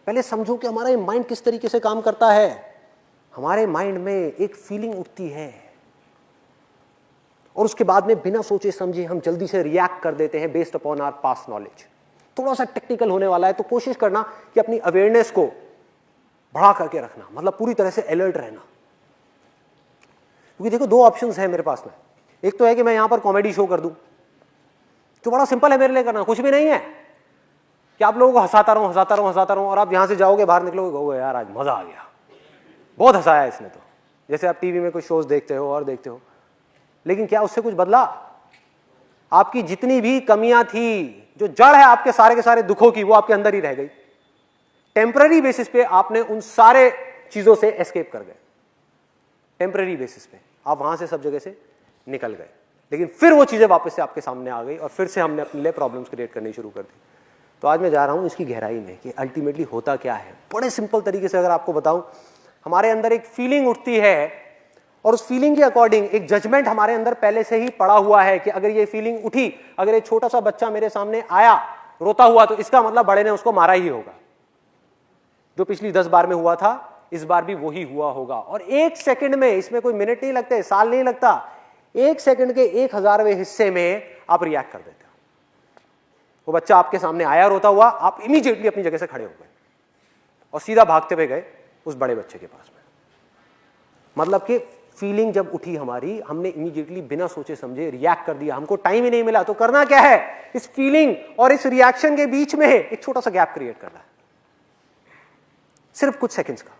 पहले समझो कि हमारा माइंड किस तरीके से काम करता है। हमारे माइंड में एक फीलिंग उठती है और उसके बाद में बिना सोचे समझे हम जल्दी से रिएक्ट कर देते हैं based upon our past knowledge. थोड़ा सा टेक्निकल होने वाला है, तो कोशिश करना कि अपनी अवेयरनेस को बढ़ा करके रखना, मतलब पूरी तरह से अलर्ट रहना। क्योंकि देखो, दो ऑप्शंस हैं मेरे पास में। एक तो है कि मैं यहां पर कॉमेडी शो कर दूं, जो बड़ा सिंपल है मेरे लिए करना, कुछ भी नहीं है कि आप लोगों को हंसाता रहूं हंसाता रहूं हंसाता रहूं, और आप यहां से जाओगे, बाहर निकलोगे, कहोगे यार आज मजा आ गया, बहुत हंसाया इसने। तो जैसे आप टीवी में कुछ शोज देखते हो और देखते हो, लेकिन क्या उससे कुछ बदला? आपकी जितनी भी कमियां थी, जो जड़ है आपके सारे के सारे दुखों की, वो आपके अंदर ही रह गई। टेम्पररी बेसिस पे आपने उन सारे चीजों से एस्केप कर गए, टेम्पररी बेसिस पे आप वहां से सब जगह से निकल गए, लेकिन फिर वो चीजें वापस से आपके सामने आ गई और फिर से हमने अपने लिए प्रॉब्लम्स क्रिएट करनी शुरू कर दी। तो आज मैं जा रहा हूं इसकी गहराई में कि अल्टीमेटली होता क्या है। बड़े सिंपल तरीके से अगर आपको बताऊं, हमारे अंदर एक फीलिंग उठती है और उस फीलिंग के अकॉर्डिंग एक जजमेंट हमारे अंदर पहले से ही पड़ा हुआ है कि अगर ये फीलिंग उठी, अगर एक छोटा सा बच्चा मेरे सामने आया रोता हुआ, तो इसका मतलब बड़े ने उसको मारा ही होगा। जो पिछली 10 बार में हुआ था, इस बार भी वही हुआ होगा। और एक सेकंड में, इसमें कोई मिनट नहीं लगते, साल नहीं लगता, एक सेकंड के 1000वें हिस्से में आप रिएक्ट कर देते हो। वो बच्चा आपके सामने आया रोता हुआ, आप इमीडिएटली अपनी जगह से खड़े हो गए और सीधा भागते हुए गए उस बड़े बच्चे के पास में। मतलब कि फीलिंग जब उठी हमारी, हमने इमीडिएटली बिना सोचे समझे रिएक्ट कर दिया, हमको टाइम ही नहीं मिला। तो करना क्या है, इस फीलिंग और इस रिएक्शन के बीच में एक छोटा सा गैप क्रिएट करना है, सिर्फ कुछ सेकंड्स का।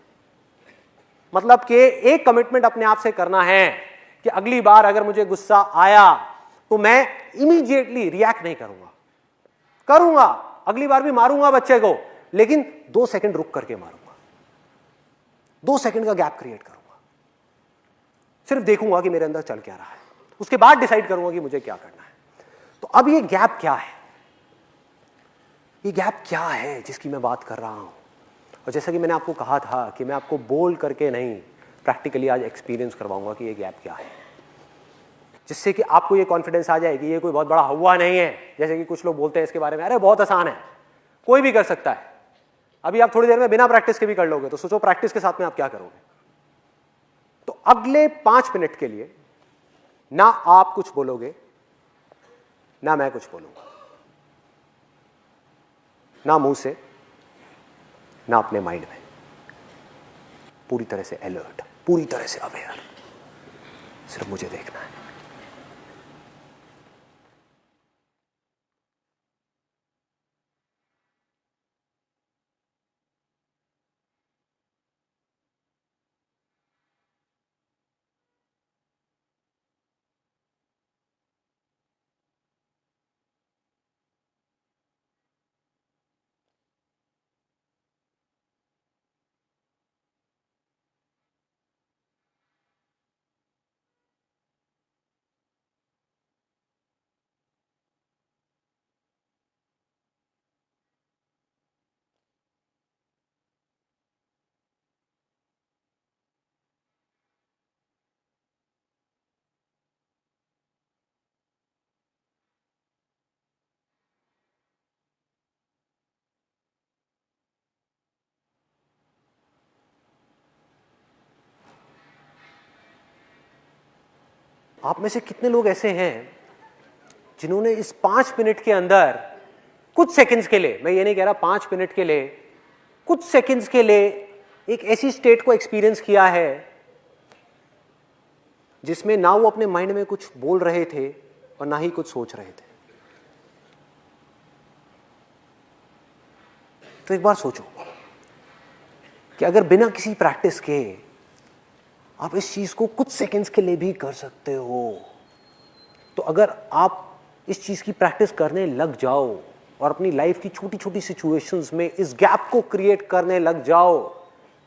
मतलब कि एक कमिटमेंट अपने आप से करना है कि अगली बार अगर मुझे गुस्सा आया तो मैं इमीडिएटली रिएक्ट नहीं करूंगा, अगली बार भी मारूंगा बच्चे को, लेकिन 2 सेकंड रुक करके मारूंगा, 2 सेकंड का गैप क्रिएट करूंगा, सिर्फ देखूंगा कि मेरे अंदर चल क्या रहा है, उसके बाद डिसाइड करूंगा कि मुझे क्या करना है। तो अब ये गैप क्या है, ये गैप क्या है जिसकी मैं बात कर रहा हूं। और जैसा कि मैंने आपको कहा था कि मैं आपको बोल करके नहीं, प्रैक्टिकली आज एक्सपीरियंस करवाऊंगा कि ये गैप क्या है, जिससे कि आपको ये कॉन्फिडेंस आ जाए कि ये कोई बहुत बड़ा हुआ नहीं है। जैसे कि कुछ लोग बोलते हैं इसके बारे में, अरे बहुत आसान है, कोई भी कर सकता है। अभी आप थोड़ी देर में बिना प्रैक्टिस के भी कर लोगे, तो सोचो प्रैक्टिस के साथ में आप क्या करोगे। तो अगले 5 मिनट के लिए ना आप कुछ बोलोगे, ना मैं कुछ बोलूंगा, ना मुंह से, ना अपने माइंड में, पूरी तरह से अलर्ट, पूरी तरह से अवेयर, सिर्फ मुझे देखना है। आप में से कितने लोग ऐसे हैं जिन्होंने इस 5 मिनट के अंदर कुछ सेकंड्स के लिए, मैं ये नहीं कह रहा 5 मिनट के लिए, कुछ सेकंड्स के लिए एक ऐसी स्टेट को एक्सपीरियंस किया है जिसमें ना वो अपने माइंड में कुछ बोल रहे थे और ना ही कुछ सोच रहे थे। तो एक बार सोचो कि अगर बिना किसी प्रैक्टिस के आप इस चीज को कुछ सेकंड्स के लिए भी कर सकते हो, तो अगर आप इस चीज की प्रैक्टिस करने लग जाओ और अपनी लाइफ की छोटी छोटी सिचुएशंस में इस गैप को क्रिएट करने लग जाओ,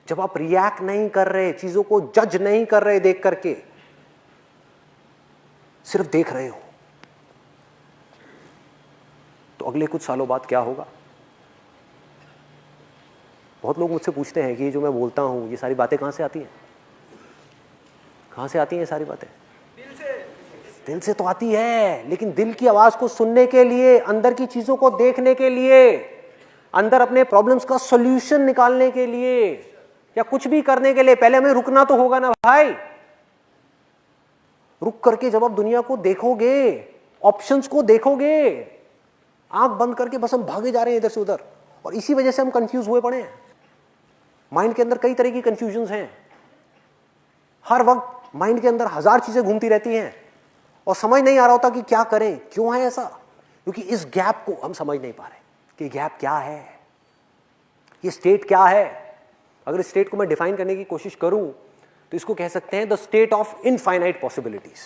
जब आप रिएक्ट नहीं कर रहे, चीजों को जज नहीं कर रहे देख करके, सिर्फ देख रहे हो, तो अगले कुछ सालों बाद क्या होगा। बहुत लोग मुझसे पूछते हैं कि ये जो मैं बोलता हूं, ये सारी बातें कहां से आती हैं, कहां से आती हैं ये सारी बातें? दिल से तो आती है, लेकिन दिल की आवाज को सुनने के लिए, अंदर की चीजों को देखने के लिए अंदर अपने प्रॉब्लम्स का सॉल्यूशन निकालने के लिए या कुछ भी करने के लिए पहले हमें रुकना तो होगा ना भाई। रुक करके जब आप दुनिया को देखोगे, ऑप्शंस को देखोगे, आंख बंद करके बस हम भागे जा रहे हैं इधर से उधर, और इसी वजह से हम कंफ्यूज हुए पड़े हैं। माइंड के अंदर कई तरह की कंफ्यूजन्स हैं, हर वक्त माइंड के अंदर हजार चीजें घूमती रहती हैं और समझ नहीं आ रहा होता कि क्या करें, क्यों है ऐसा, क्योंकि इस गैप को हम समझ नहीं पा रहे कि गैप क्या है, ये स्टेट क्या है। अगर इस स्टेट को मैं डिफाइन करने की कोशिश करूं तो इसको कह सकते हैं the state of infinite possibilities.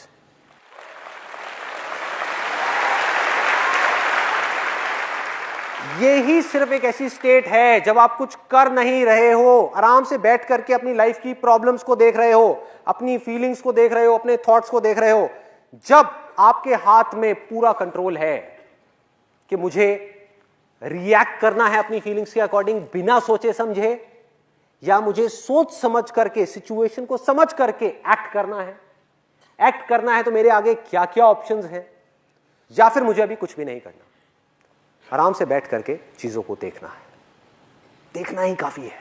ये ही सिर्फ एक ऐसी स्टेट है जब आप कुछ कर नहीं रहे हो, आराम से बैठ करके अपनी लाइफ की प्रॉब्लम्स को देख रहे हो, अपनी फीलिंग्स को देख रहे हो, अपने थॉट्स को देख रहे हो, जब आपके हाथ में पूरा कंट्रोल है कि मुझे रिएक्ट करना है अपनी फीलिंग्स के अकॉर्डिंग बिना सोचे समझे, या मुझे सोच समझ करके सिचुएशन को समझ करके एक्ट करना है। एक्ट करना है तो मेरे आगे क्या क्या ऑप्शंस हैं, या फिर मुझे अभी कुछ भी नहीं करना, आराम से बैठ करके चीजों को देखना है। देखना ही काफी है।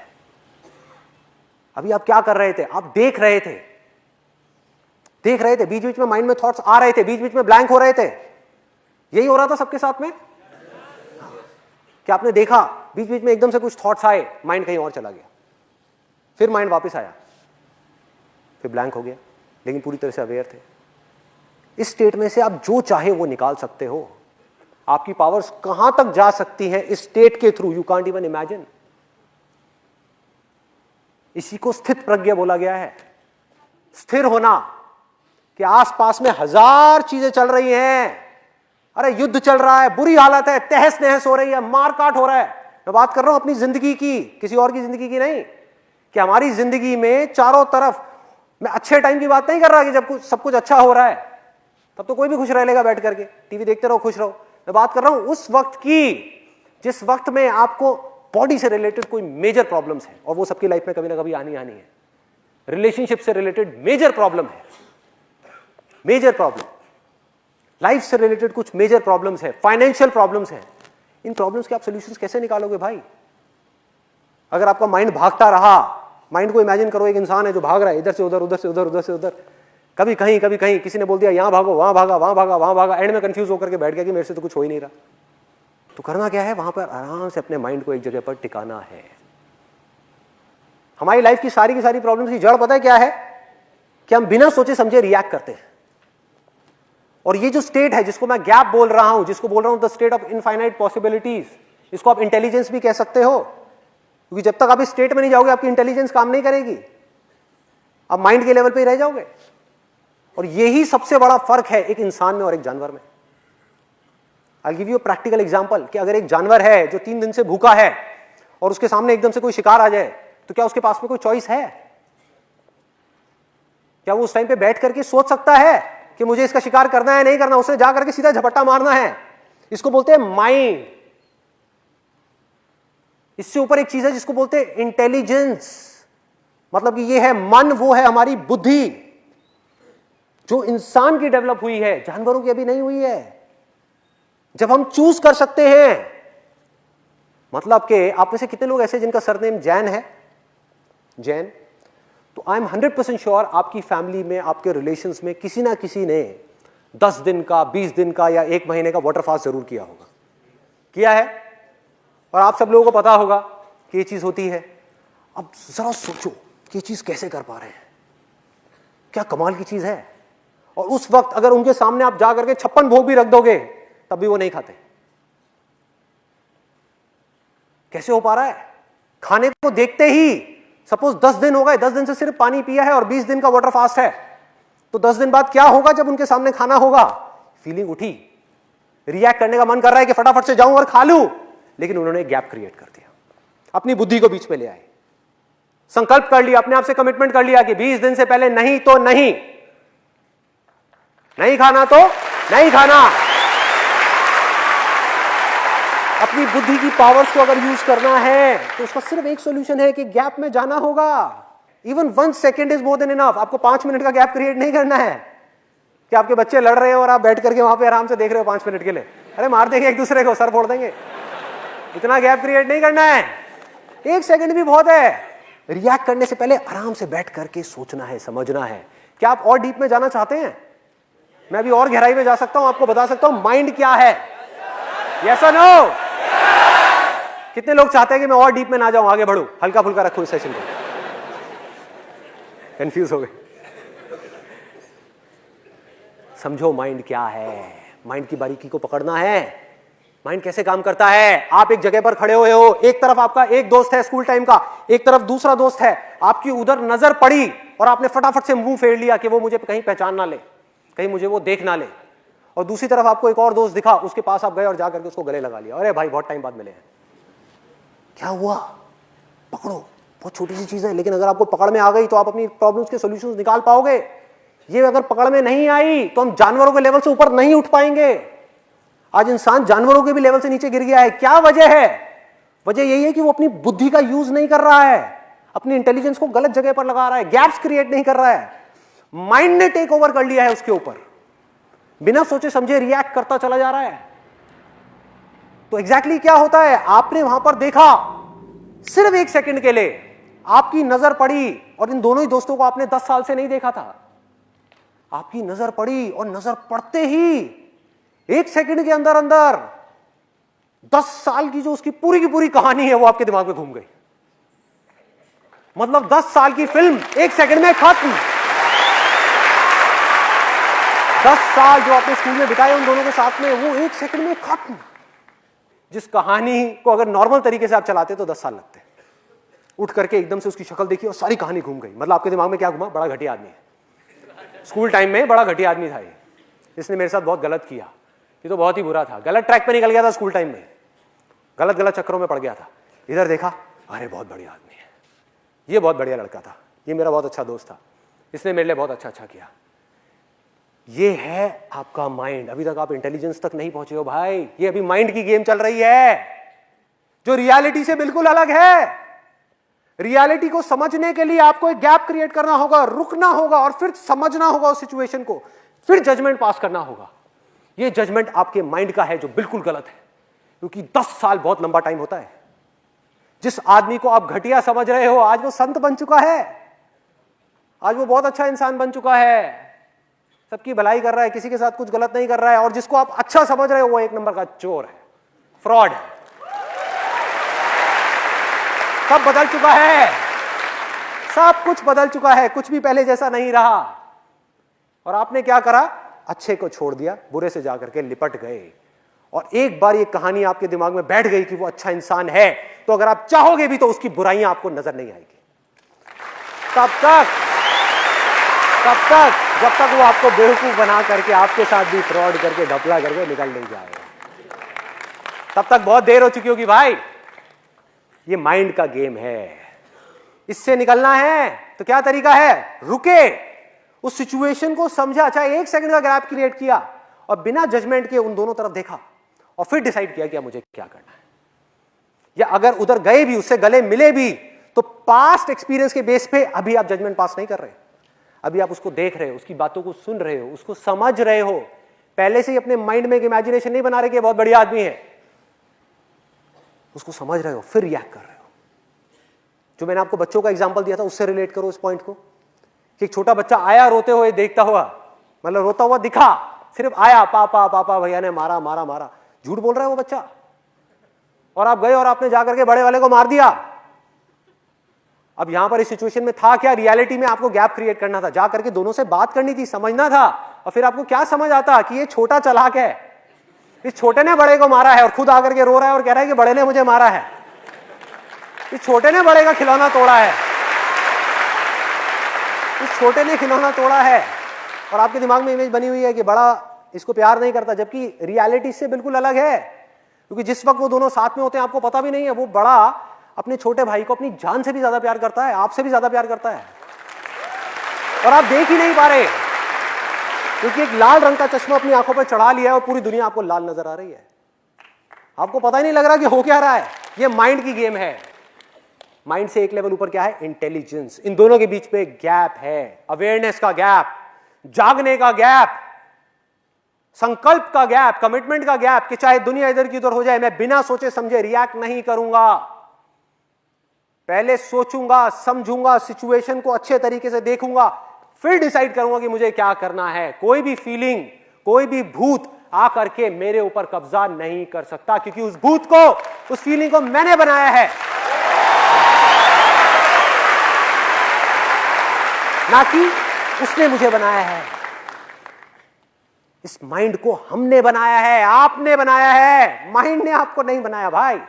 अभी आप क्या कर रहे थे? आप देख रहे थे, देख रहे थे, बीच बीच में माइंड में थॉट्स आ रहे थे, बीच बीच में ब्लैंक हो रहे थे। यही हो रहा था सबके साथ में। क्या आपने देखा बीच बीच में एकदम से कुछ थॉट्स आए, माइंड कहीं और चला गया, फिर माइंड वापस आया, फिर ब्लैंक हो गया, लेकिन पूरी तरह से अवेयर थे। इस स्टेट में से आप जो चाहे वो निकाल सकते हो। आपकी पावर्स कहां तक जा सकती हैं इस स्टेट के through, you can't even imagine. इसी को स्थित प्रज्ञा बोला गया है। स्थिर होना कि आसपास में हजार चीजें चल रही हैं, अरे युद्ध चल रहा है, बुरी हालत है, तहस नहस हो रही है, मार काट हो रहा है। मैं बात कर रहा हूं अपनी जिंदगी की, किसी और की जिंदगी की नहीं, कि हमारी जिंदगी में चारों तरफ, मैं अच्छे टाइम की बात नहीं कर रहा कि जब कुछ सब कुछ अच्छा हो रहा है तब तो कोई भी खुश रह लेगा बैठ करके, टीवी देखते रहो खुश रहो। मैं बात कर रहा हूं उस वक्त की जिस वक्त में आपको बॉडी से रिलेटेड कोई मेजर प्रॉब्लम्स है, और वो सबकी लाइफ में कभी ना कभी आनी है। रिलेशनशिप से रिलेटेड मेजर प्रॉब्लम है, मेजर प्रॉब्लम, लाइफ से रिलेटेड कुछ मेजर प्रॉब्लम्स है, फाइनेंशियल प्रॉब्लम्स है। इन प्रॉब्लम्स के आप सॉल्यूशंस कैसे निकालोगे भाई? अगर आपका माइंड भागता रहा, माइंड को इमेजिन करो एक इंसान है जो भाग रहा है इधर से उधर, उधर से उधर, उधर से उधर, कभी कहीं कभी कहीं, किसी ने बोल दिया यहां भागो, वहां भागा, वहां भागा, वहां भागा, एंड में कंफ्यूज होकर के बैठ गया कि मेरे से तो कुछ हो ही नहीं रहा। तो करना क्या है? वहां पर आराम से अपने माइंड को एक जगह पर टिकाना है। हमारी लाइफ की सारी प्रॉब्लम्स की जड़ पता है क्या है? कि हम बिना सोचे समझे रिएक्ट करते हैं। और ये जो स्टेट है जिसको मैं गैप बोल रहा हूं, जिसको बोल रहा हूं the state of infinite possibilities, इसको आप इंटेलिजेंस भी कह सकते हो, क्योंकि जब तक आप इस स्टेट में नहीं जाओगे आपकी इंटेलिजेंस काम नहीं करेगी, आप माइंड के लेवल पे ही रह जाओगे। और यही सबसे बड़ा फर्क है एक इंसान में और एक जानवर में। I give you a practical example कि अगर एक जानवर है जो 3 दिन से भूखा है और उसके सामने एकदम से कोई शिकार आ जाए, तो क्या उसके पास में कोई चॉइस है? क्या वो उस टाइम पे बैठ करके सोच सकता है कि मुझे इसका शिकार करना है नहीं करना? उसे जा करके सीधा झपट्टा मारना है। इसको बोलते हैं माइंड। इससे ऊपर एक चीज है जिसको बोलते हैं इंटेलिजेंस। मतलब कि ये है मन, वो है हमारी बुद्धि, जो इंसान की डेवलप हुई है, जानवरों की अभी नहीं हुई है। जब हम चूज कर सकते हैं, मतलब कि आप में से कितने लोग ऐसे जिनका सरनेम जैन है? जैन। तो आई एम 100% श्योर आपकी फैमिली में, आपके रिलेशंस में किसी ना किसी ने 10 दिन का, 20 दिन का या 1 महीने का वाटर फास्ट जरूर किया होगा, किया है। और आप सब लोगों को पता होगा कि ये चीज होती है। अब जरा सोचो कि ये चीज कैसे कर पा रहे हैं, क्या कमाल की चीज है। और उस वक्त अगर उनके सामने आप जा करके 56 भोग भी रख दोगे तब भी वो नहीं खाते। कैसे हो पा रहा है? खाने को देखते ही, सपोज 10 दिन हो गए, 10 दिन से सिर्फ पानी पिया है और 20 दिन का वाटर फास्ट है, तो 10 दिन बाद क्या होगा जब उनके सामने खाना होगा? फीलिंग उठी, रिएक्ट करने का मन कर रहा है कि फटाफट से जाऊं और खा लूं, लेकिन उन्होंने गैप क्रिएट कर दिया, अपनी बुद्धि को बीच में ले आए, संकल्प कर लिया, अपने आप से कमिटमेंट कर लिया कि 20 दिन से पहले नहीं तो नहीं, नहीं खाना तो नहीं खाना। अपनी बुद्धि की पावर्स को अगर यूज करना है तो उसका सिर्फ एक सॉल्यूशन है कि गैप में जाना होगा। Even 1 second is more than enough. आपको 5 मिनट का गैप क्रिएट नहीं करना है कि आपके बच्चे लड़ रहे हो और आप बैठ करके वहां पे आराम से देख रहे हो 5 मिनट के लिए, अरे मार देंगे एक दूसरे को, सर फोड़ देंगे। इतना गैप क्रिएट नहीं करना है, 1 सेकंड भी बहुत है। रिएक्ट करने से पहले आराम से बैठ करके सोचना है, समझना है। क्या आप और डीप में जाना चाहते हैं? मैं अभी और गहराई में जा सकता हूं, आपको बता सकता हूं माइंड क्या है। यस और नो? कितने लोग चाहते हैं कि मैं और डीप में ना जाऊं, आगे बढ़ूं, हल्का फुल्का रखूं इस सेशन को? कंफ्यूज हो गए? समझो माइंड क्या है, माइंड की बारीकी को पकड़ना है। माइंड कैसे काम करता है? आप एक जगह पर खड़े हुए हो, एक तरफ आपका एक दोस्त है स्कूल टाइम का, एक तरफ दूसरा दोस्त है, आपकी उधर नजर पड़ी और आपने फटाफट से मुंह फेर लिया कि वो मुझे कहीं पहचान ना ले, कहीं मुझे वो देख ना ले। और दूसरी तरफ आपको एक और दोस्त दिखा, उसके पास आप गए और जाकर के उसको गले लगा लिया। अरे भाई बहुत टाइम बाद मिले हैं, क्या हुआ? पकड़ो, बहुत छोटी सी चीज है, लेकिन अगर आपको पकड़ में आ गई तो आप अपनी प्रॉब्लम्स के सॉल्यूशंस निकाल पाओगे। ये अगर पकड़ में नहीं आई तो हम जानवरों के लेवल से ऊपर नहीं उठ पाएंगे। आज इंसान जानवरों के भी लेवल से नीचे गिर गया है। क्या वजह है? वजह यही है कि वो अपनी बुद्धि का यूज नहीं कर रहा है, अपनी इंटेलिजेंस को गलत जगह पर लगा रहा है, गैप्स क्रिएट नहीं कर रहा है। माइंड ने टेक ओवर कर लिया है उसके ऊपर, बिना सोचे समझे रिएक्ट करता चला जा रहा है। तो एग्जैक्टली क्या होता है? आपने वहां पर देखा, सिर्फ 1 सेकंड के लिए आपकी नजर पड़ी, और इन दोनों ही दोस्तों को आपने 10 साल से नहीं देखा था। आपकी नजर पड़ी और नजर पड़ते ही 1 सेकंड के अंदर अंदर 10 साल की जो उसकी पूरी की पूरी कहानी है वो आपके दिमाग में घूम गई। मतलब 10 साल की फिल्म 1 सेकंड में खत्म। 10 साल जो आपने स्कूल में बिताए उन दोनों के साथ में, वो 1 सेकंड में खत्म। जिस कहानी को अगर नॉर्मल तरीके से आप चलाते तो 10 साल लगते। उठ करके एकदम से उसकी शक्ल देखी और सारी कहानी घूम गई। मतलब आपके दिमाग में क्या घुमा? बड़ा घटिया आदमी है, स्कूल टाइम में बड़ा घटिया आदमी था ये, इसने मेरे साथ बहुत गलत किया, ये तो बहुत ही बुरा था, गलत ट्रैक पे निकल गया था स्कूल टाइम में, गलत गलत चक्करों में पड़ गया था। इधर देखा, अरे बहुत बढ़िया आदमी है, ये बहुत बढ़िया लड़का था, ये मेरा बहुत अच्छा दोस्त था, इसने मेरे लिए बहुत अच्छा अच्छा किया। ये है आपका माइंड। अभी तक आप इंटेलिजेंस तक नहीं पहुंचे हो भाई, ये अभी माइंड की गेम चल रही है जो रियलिटी से बिल्कुल अलग है। रियलिटी को समझने के लिए आपको एक गैप क्रिएट करना होगा, रुकना होगा और फिर समझना होगा उस सिचुएशन को, फिर जजमेंट पास करना होगा। ये जजमेंट आपके माइंड का है जो बिल्कुल गलत है, क्योंकि 10 साल बहुत लंबा टाइम होता है। जिस आदमी को आप घटिया समझ रहे हो, आज वो संत बन चुका है, आज वो बहुत अच्छा इंसान बन चुका है, सबकी भलाई कर रहा है, किसी के साथ कुछ गलत नहीं कर रहा है। और जिसको आप अच्छा समझ रहे हो वो 1 नंबर का चोर है, फ्रॉड है। सब बदल चुका है, सब कुछ बदल चुका है, कुछ भी पहले जैसा नहीं रहा। और आपने क्या करा? अच्छे को छोड़ दिया, बुरे से जाकर के लिपट गए। और एक बार ये कहानी आपके दिमाग में बैठ गई कि वो अच्छा इंसान है, तो अगर आप चाहोगे भी तो उसकी बुराइयां आपको नजर नहीं आएगी। जब तक वो आपको बेवकूफ बना करके आपके साथ भी फ्रॉड करके ढपला करके निकल नहीं जाएगा, तब तक बहुत देर हो चुकी होगी भाई। ये माइंड का गेम है, इससे निकलना है तो क्या तरीका है? रुके, उस सिचुएशन को समझा, चाहे 1 सेकंड का गैप क्रिएट किया और बिना जजमेंट के उन दोनों तरफ देखा और फिर डिसाइड किया कि मुझे क्या करना है। या अगर उधर गए भी, उससे गले मिले भी, तो पास्ट एक्सपीरियंस के बेस पे अभी आप जजमेंट पास नहीं कर रहे, अभी आप उसको देख रहे हो, उसकी बातों को सुन रहे हो, उसको समझ रहे हो। पहले से ही अपने माइंड में एक इमेजिनेशन नहीं बना रहे कि बहुत बढ़िया आदमी है, उसको समझ रहे हो, फिर रिएक्ट कर रहे हो। जो मैंने आपको बच्चों का एग्जांपल दिया था, उससे रिलेट करो इस पॉइंट को, कि एक छोटा बच्चा आया रोते हुए, देखता हुआ, मतलब रोता हुआ दिखा, सिर्फ आया, पापा पापा भैया ने मारा मारा मारा, झूठ बोल रहा है वो बच्चा, और आप गए और आपने जाकर के बड़े वाले को मार दिया। अब यहां पर इस सिचुएशन में था क्या? रियलिटी में आपको गैप क्रिएट करना था, जाकर के दोनों से बात करनी थी, समझना था। और फिर आपको क्या समझ आता कि ये छोटा चालाक है, इस छोटे ने बड़े को मारा है और खुद आकर के रो रहा है और कह रहा है कि बड़े ने मुझे मारा है। इस छोटे ने बड़े का खिलौना तोड़ा है, इस छोटे ने खिलौना तोड़ा है, और आपके दिमाग में इमेज बनी हुई है कि बड़ा इसको प्यार नहीं करता, जबकि रियलिटी से बिल्कुल अलग है। क्योंकि जिस वक्त वो दोनों साथ में होते हैं आपको पता भी नहीं है, वो बड़ा अपने छोटे भाई को अपनी जान से भी ज्यादा प्यार करता है, आपसे भी ज्यादा प्यार करता है, और आप देख ही नहीं पा रहे क्योंकि एक लाल रंग का चश्मा अपनी आंखों पर चढ़ा लिया है और पूरी दुनिया आपको लाल नजर आ रही है। आपको पता ही नहीं लग रहा कि हो क्या रहा है। ये माइंड की गेम है। माइंड से एक लेवल ऊपर क्या है? इंटेलिजेंस। इन दोनों के बीच पे गैप है, अवेयरनेस का गैप, जागने का गैप। संकल्प का गैप, कमिटमेंट का गैप कि चाहे दुनिया इधर की उधर हो जाए, मैं बिना सोचे समझे रिएक्ट नहीं करूंगा। पहले सोचूंगा, समझूंगा, सिचुएशन को अच्छे तरीके से देखूंगा, फिर डिसाइड करूंगा कि मुझे क्या करना है। कोई भी फीलिंग, कोई भी भूत आकर के मेरे ऊपर कब्जा नहीं कर सकता, क्योंकि उस भूत को, उस फीलिंग को मैंने बनाया है, ना कि उसने मुझे बनाया है। इस माइंड को हमने बनाया है, आपने बनाया है, माइंड ने आपको नहीं बनाया भाई।